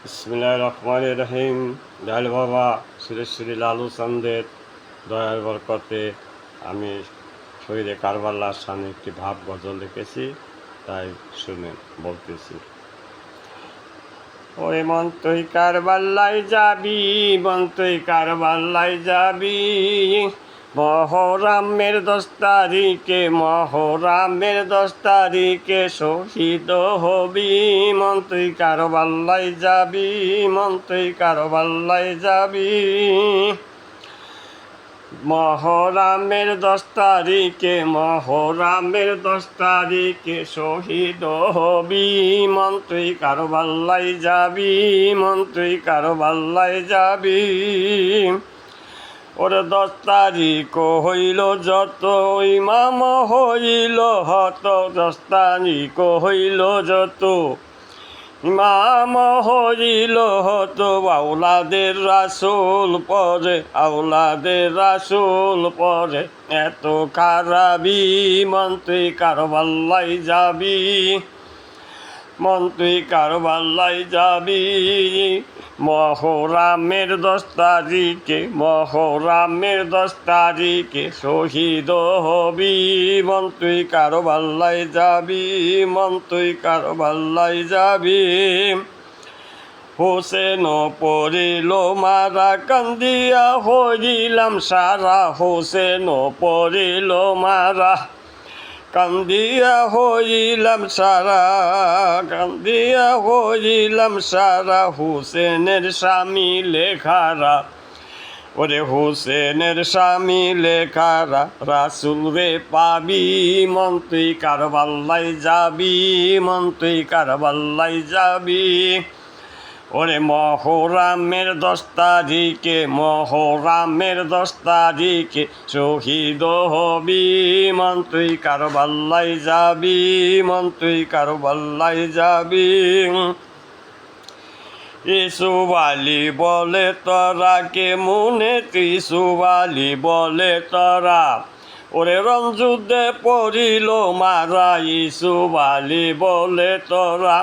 বিসমিল্লাহির রহমানির রহিম। দয়াল বাবা সুরেশ্বরী লালু চাঁদের দয়ার বরকতে আমি শহীদে কারবালার সামনে একটি ভাব গজল লিখেছি, তাই শুনে বলতেছি। ওরে মন তুই কারবালায় যাবি, মন তুই কারবালায় যাবি, মহরমের 10 তারিখে, মহরমের 10 তারিখে শহীদ হবি। মন তুই কারবালায় যাবি, মন তুই কারবালায় যাবি, মহরমের 10 তারিখে, মহরমের 10 তারিখে শহীদ হবি। মন তুই কারবালায় যাবি, মন তুই কারবালায় যাবি। ওরে 10 তারিখ হইল যত, ইমাম হইল হত, 10 তারিখ হইল যত, ইমাম হইল হত, আওলাদের রাসূল পরে, আওলাদের রাসূল পরে, এত খারাপি। মন তুই কারবালায় যাবি, মন তুই কারবালায় যাবি, মহরমের 10 তারিখে, মহরমের 10 তারিখে শহীদ হবি। মন তুই কারবালায় যাবি, মন তুই কারবালায় যাবি। হোসেন পড়িল মারা, কান্দিয়া হইলাম সারা, হোসেন পড়িল মারা, কান্দিয়া হইলাম সারা, কান্দিয়া হইলাম সারা। হুসেনের স্বামী লেখারা, ওরে হুসেনের স্বামী লেখারা, রাসূল রে পাবি। মন তুই কারবালায় যাবি, মন তুই কারবালায় যাবি। ওরে মহরমের 10 তারিখে, মহরমের 10 তারিখে শহীদ হবি। মন তুই কারবালায় যাবি, মন তুই কারবালায় যাবি। ইউসুফ আলী বলে তোরা, কে মনে ইউসুফ আলী বলে তোরা, ওরে রণযুদ্ধে পড়িল মারা, ইউসুফ আলী বলে তোরা,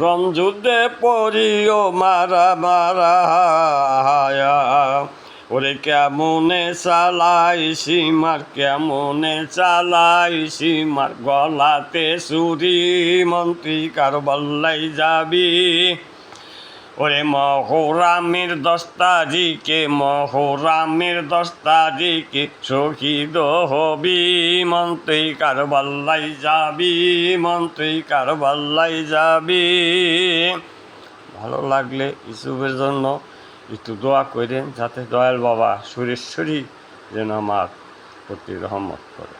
রণযুদ্ধে পড়িও মারা মারা। ওরে কেমনে চালাই সীমার, কেমনে চালাই সীমার, গলাতে ছুরি। মন তুই কারবালায় যাবি, ওরে মহরমের 10 তারিখে, মহরমের 10 তারিখে শহীদ হবি। মন তুই কারবালায় যাবি, মন তুই কারবালায় যাবি। ভালো লাগলে ইউসুফের জন্য একটু দোয়া করেন, যাতে দয়াল বাবা সুরেশ্বরী যেন আমার প্রতি রহমত করে।